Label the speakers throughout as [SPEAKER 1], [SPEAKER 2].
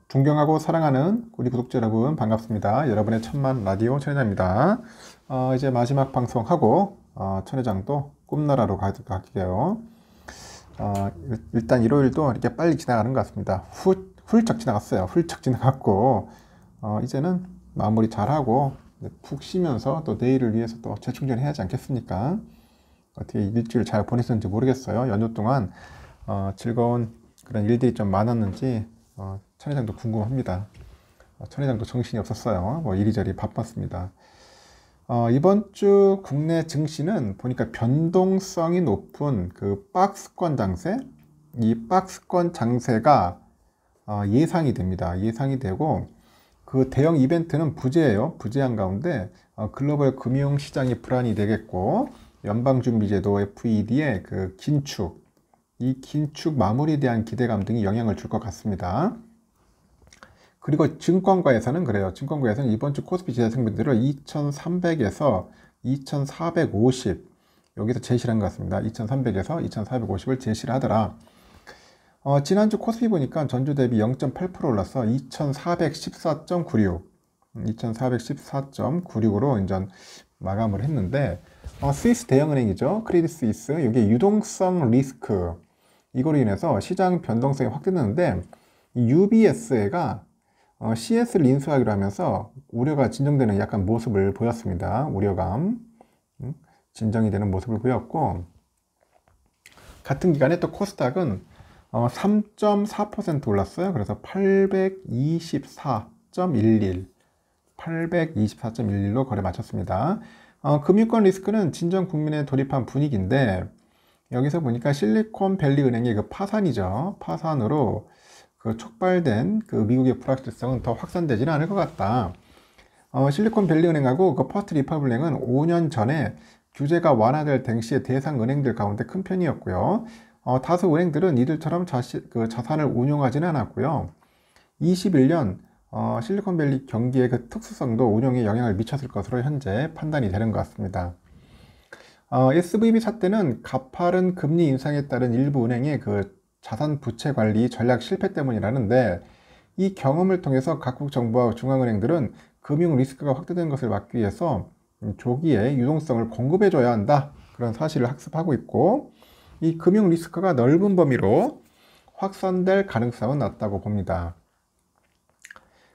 [SPEAKER 1] 존경하고 사랑하는 우리 구독자 여러분 반갑습니다. 여러분의 천만 라디오 천회장입니다. 이제 마지막 방송하고 천회장도 꿈나라로 갈게요. 일단 일요일도 이렇게 빨리 지나가는 것 같습니다. 훌쩍 지나갔어요. 훌쩍 지나갔고 이제는 마무리 잘하고 푹 쉬면서 또 내일을 위해서 또 재충전해야 하지 않겠습니까? 어떻게 일주일 잘 보냈는지 모르겠어요. 연휴 동안 즐거운 그런 일들이 좀 많았는지 천회장도 궁금합니다. 천회장도 정신이 없었어요. 뭐 이리저리 바빴습니다. 이번 주 국내 증시는 보니까 변동성이 높은 그 박스권 장세, 이 박스권 장세가 예상이 됩니다. 예상이 되고 그 대형 이벤트는 부재예요. 부재한 가운데 글로벌 금융시장이 불안이 되겠고 연방준비제도 FED의 그 긴축, 이 긴축 마무리에 대한 기대감 등이 영향을 줄 것 같습니다. 그리고 증권가에서는 그래요. 증권가에서는 이번 주 코스피 지수 상승분들을 2300에서 2450 여기서 제시를 한 것 같습니다. 2300에서 2450을 제시를 하더라. 지난주 코스피 보니까 전주 대비 0.8% 올라서 2414.96 2414.96으로 이제 마감을 했는데 스위스 대형은행이죠. 크레딧 스위스 이게 유동성 리스크 이거로 인해서 시장 변동성이 확대되는데 UBS가 CS를 인수하기로 하면서 우려가 진정되는 약간 모습을 보였습니다. 우려감 진정이 되는 모습을 보였고 같은 기간에 또 코스닥은 3.4% 올랐어요. 그래서 824.11로 거래 마쳤습니다. 금융권 리스크는 진정 국민에 돌입한 분위기인데 여기서 보니까 실리콘밸리 은행의 그 파산이죠. 파산으로 그 촉발된 그 미국의 불확실성은 더 확산되지는 않을 것 같다. 실리콘밸리 은행하고 그 퍼스트 리퍼블릭 은행은 5년 전에 규제가 완화될 당시의 대상 은행들 가운데 큰 편이었고요. 다수 은행들은 이들처럼 자산을 운용하지는 않았고요. 21년 실리콘밸리 경기의 그 특수성도 운용에 영향을 미쳤을 것으로 현재 판단이 되는 것 같습니다. SVB 사태는 가파른 금리 인상에 따른 일부 은행의 그 자산 부채 관리 전략 실패 때문이라는데 이 경험을 통해서 각국 정부와 중앙은행들은 금융 리스크가 확대되는 것을 막기 위해서 조기에 유동성을 공급해 줘야 한다. 그런 사실을 학습하고 있고 이 금융 리스크가 넓은 범위로 확산될 가능성은 낮다고 봅니다.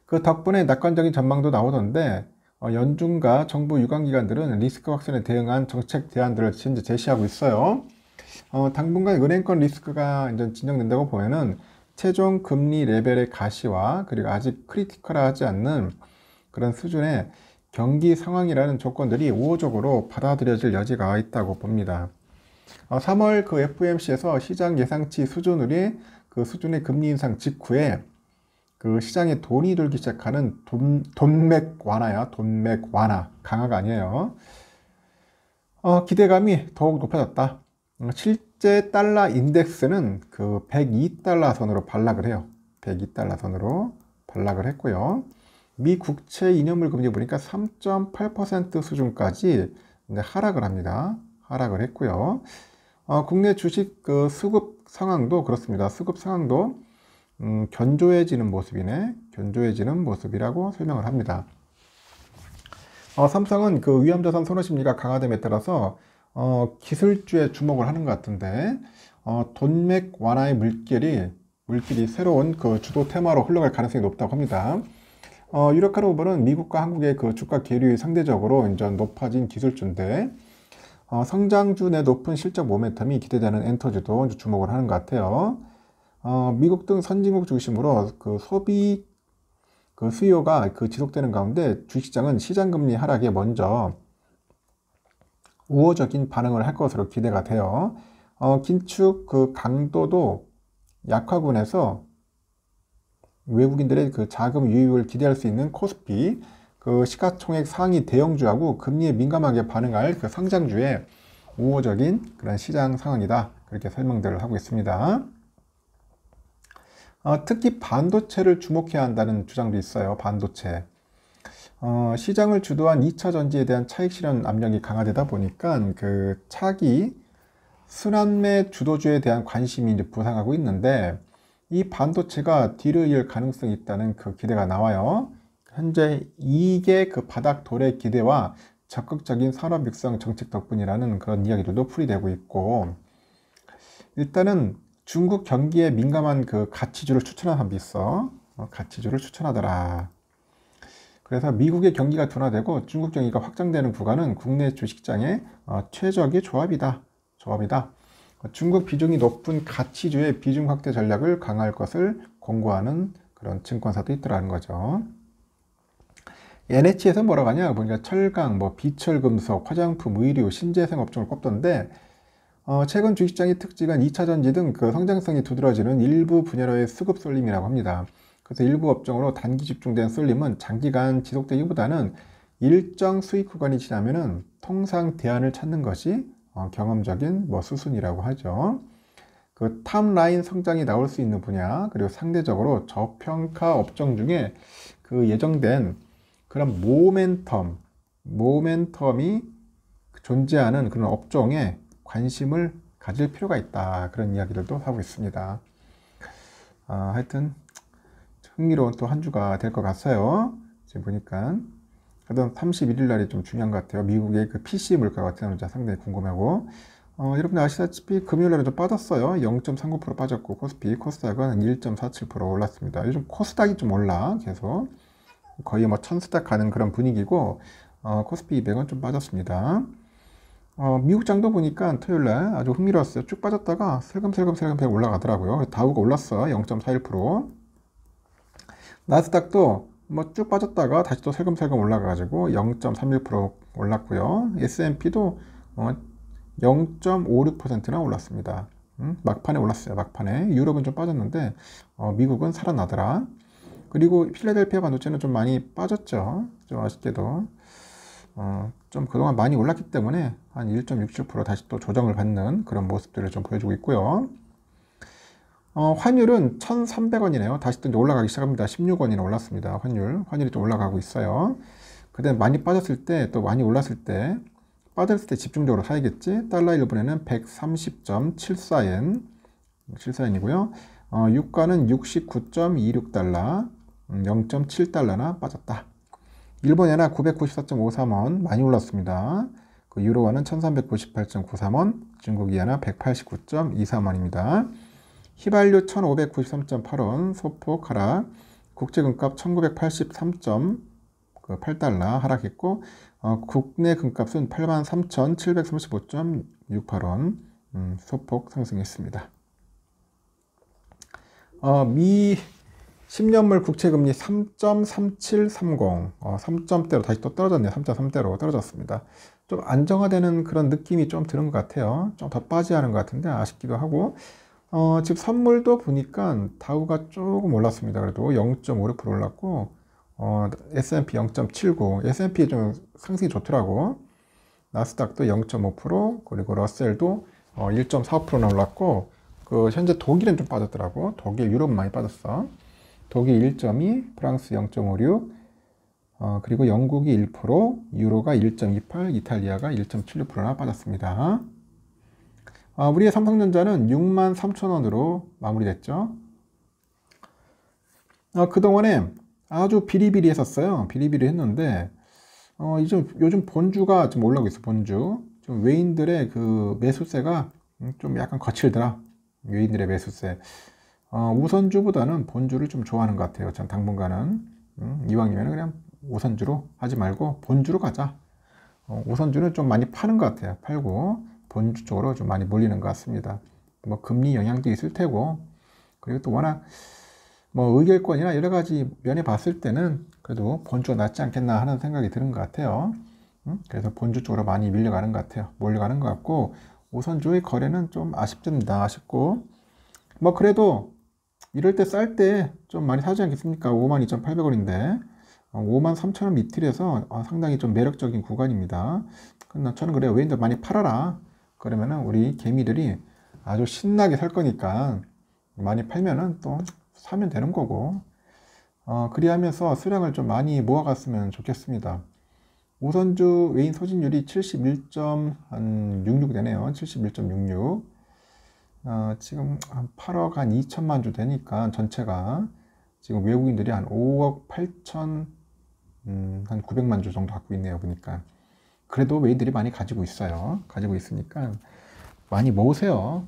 [SPEAKER 1] 그 덕분에 낙관적인 전망도 나오던데 연준과 정부 유관기관들은 리스크 확산에 대응한 정책 대안들을 현재 제시하고 있어요. 당분간 은행권 리스크가 이제 진정된다고 보면은 최종 금리 레벨의 가시와 그리고 아직 크리티컬하지 않는 그런 수준의 경기 상황이라는 조건들이 우호적으로 받아들여질 여지가 있다고 봅니다. 3월 그 FOMC에서 시장 예상치 수준의 금리 인상 직후에 그 시장에 돈이 돌기 시작하는 돈맥 완화야. 돈맥 완화. 강화가 아니에요. 기대감이 더욱 높아졌다. 실제 달러 인덱스는 그 102달러 선으로 반락을 해요. 102달러 선으로 반락을 했고요. 미 국채 이념물 금리 보니까 3.8% 수준까지 하락을 합니다. 하락을 했고요. 국내 주식 그 수급 상황도 그렇습니다. 수급 상황도 견조해지는 모습이네. 견조해지는 모습이라고 설명을 합니다. 삼성은 그 위험자산 선호 심리가 강화됨에 따라서 기술주에 주목을 하는 것 같은데 돈맥 완화의 물길이 새로운 그 주도 테마로 흘러갈 가능성이 높다고 합니다. 유력하로버는 미국과 한국의 그 주가 계율이 상대적으로 이제 높아진 기술주인데 성장주 내 높은 실적 모멘텀이 기대되는 엔터주도 주목을 하는 것 같아요. 미국 등 선진국 중심으로 그 소비 그 수요가 그 지속되는 가운데 주식시장은 시장금리 하락에 먼저 우호적인 반응을 할 것으로 기대가 돼요. 긴축 그 강도도 약화군 해서 외국인들의 그 자금 유입을 기대할 수 있는 코스피 그 시가총액 상위 대형주하고 금리에 민감하게 반응할 그 상장주의 우호적인 그런 시장 상황이다. 그렇게 설명들을 하고 있습니다. 특히 반도체를 주목해야 한다는 주장도 있어요. 반도체. 시장을 주도한 2차 전지에 대한 차익 실현 압력이 강화되다 보니까 그 차기 순환매 주도주에 대한 관심이 이제 부상하고 있는데 이 반도체가 뒤를 이을 가능성이 있다는 그 기대가 나와요. 현재 이게 그 바닥 도래 기대와 적극적인 산업 육성 정책 덕분이라는 그런 이야기들도 풀이되고 있고, 일단은 중국 경기에 민감한 그 가치주를 추천한 사람도 있어. 가치주를 추천하더라. 그래서 미국의 경기가 둔화되고 중국 경기가 확장되는 구간은 국내 주식시장의 최적의 조합이다. 중국 비중이 높은 가치주의 비중 확대 전략을 강화할 것을 권고하는 그런 증권사도 있더라는 거죠. NH에서 뭐라고 하냐 보니까 철강, 비철금속, 화장품, 의류, 신재생 업종을 꼽던데, 최근 주식시장의 특징은 2차전지 등 그 성장성이 두드러지는 일부 분야로의 수급 쏠림이라고 합니다. 그래서 일부 업종으로 단기 집중된 쏠림은 장기간 지속되기보다는 일정 수익 구간이 지나면은 통상 대안을 찾는 것이 경험적인 수순이라고 하죠. 그 탑라인 성장이 나올 수 있는 분야, 그리고 상대적으로 저평가 업종 중에 그 예정된 그런 모멘텀이 존재하는 그런 업종에 관심을 가질 필요가 있다. 그런 이야기들도 하고 있습니다. 하여튼 흥미로운 또 한 주가 될 것 같아요. 지금 보니까 하여튼 31일 날이 좀 중요한 것 같아요. 미국의 그 PC 물가가 어떻게 나오는지 상당히 궁금하고, 여러분들 아시다시피 금요일 날은 좀 빠졌어요. 0.39% 빠졌고, 코스닥은 1.47% 올랐습니다. 요즘 코스닥이 좀 올라 계속 거의 1000스닥 가는 그런 분위기고, 코스피 200은 좀 빠졌습니다. 미국장도 보니까 토요일날 아주 흥미로웠어요. 쭉 빠졌다가 슬금슬금 올라가더라고요. 다우가 올랐어. 0.41%. 나스닥도 쭉 빠졌다가 다시 또 슬금슬금 올라가가지고 0.31% 올랐고요. S&P도 0.56%나 올랐습니다. 막판에 올랐어요. 막판에. 유럽은 좀 빠졌는데 미국은 살아나더라. 그리고 필라델피아 반도체는 좀 많이 빠졌죠. 좀 아쉽게도 좀 그동안 많이 올랐기 때문에 한 1.67% 다시 또 조정을 받는 그런 모습들을 좀 보여주고 있고요. 환율은 1,300원이네요. 다시 또 올라가기 시작합니다. 16원이나 올랐습니다. 환율이 좀 올라가고 있어요. 그때 많이 빠졌을 때, 또 많이 올랐을 때, 빠졌을 때 집중적으로 사야겠지. 달러 1분에는 130.74엔, 유가는 69.26달러, 0.7달러나 빠졌다. 일본 엔화 994.53원 많이 올랐습니다. 그 유로화는 1398.93원, 중국 이엔화 189.23원입니다. 휘발유 1593.8원 소폭 하락, 국제금값 1983.8달러 하락했고, 국내 금값은 83,735.68원 소폭 상승했습니다. 미 10년물 국채금리 3.3730, 3점대로 다시 또 떨어졌네요. 3.3대로 떨어졌습니다. 좀 안정화되는 그런 느낌이 좀 드는 것 같아요. 좀 더 빠져야 하는 것 같은데 아쉽기도 하고, 지금 선물도 보니까 다우가 조금 올랐습니다. 그래도 0.56% 올랐고, S&P 0.79, S&P 좀 상승이 좋더라고. 나스닥도 0.5%, 그리고 러셀도 1.45%나 올랐고, 그 현재 독일은 좀 빠졌더라고. 독일, 유럽은 많이 빠졌어. 독일 1.2, 프랑스 0.56, 그리고 영국이 1%, 유로가 1.28, 이탈리아가 1.76%나 빠졌습니다. 우리의 삼성전자는 63,000원으로 마무리됐죠. 그동안에 아주 비리비리 했었어요. 비리비리 했는데, 요즘 본주가 좀 올라오고 있어, 본주. 좀 외인들의 그 매수세가 좀 약간 거칠더라. 외인들의 매수세. 우선주보다는 본주를 좀 좋아하는 것 같아요. 전 당분간은. 이왕이면 그냥 우선주로 하지 말고 본주로 가자. 우선주는 좀 많이 파는 것 같아요. 팔고. 본주 쪽으로 좀 많이 몰리는 것 같습니다. 금리 영향도 있을 테고, 그리고 또 워낙 의결권이나 여러 가지 면에 봤을 때는 그래도 본주가 낫지 않겠나 하는 생각이 드는 것 같아요. 그래서 본주 쪽으로 많이 밀려가는 것 같아요. 몰려가는 것 같고, 우선주의 거래는 좀 아쉽습니다. 아쉽고, 그래도 이럴 때 쌀 때 좀 많이 사지 않겠습니까? 52,800원인데 53,000원 밑을에서 상당히 좀 매력적인 구간입니다. 저는 그래요. 외인들 많이 팔아라. 그러면은 우리 개미들이 아주 신나게 살 거니까 많이 팔면은 또 사면 되는 거고, 그리하면서 수량을 좀 많이 모아갔으면 좋겠습니다. 우선주 외인 소진율이 71.66 되네요. 71.66. 지금 한 8억 한 2천만 주 되니까 전체가 지금 외국인들이 한 5억 8천 한 900만 주 정도 갖고 있네요. 보니까 그래도 외인들이 많이 가지고 있어요. 가지고 있으니까 많이 모으세요.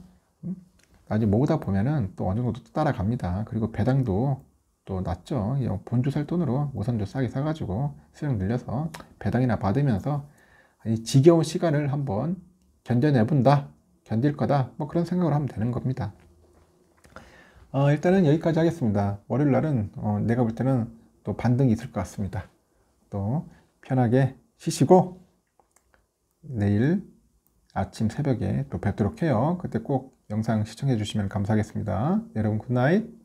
[SPEAKER 1] 나중에 모으다 보면은 또 어느 정도 또 따라갑니다. 그리고 배당도 또 낮죠. 본주 살 돈으로 모선주 싸게 사가지고 수령 늘려서 배당이나 받으면서 이 지겨운 시간을 한번 견뎌내본다, 견딜 거다, 뭐 그런 생각을 하면 되는 겁니다. 일단은 여기까지 하겠습니다. 월요일 날은 내가 볼 때는 또 반등이 있을 것 같습니다. 또 편하게 쉬시고 내일 아침 새벽에 또 뵙도록 해요. 그때 꼭 영상 시청해 주시면 감사하겠습니다. 여러분 굿나잇.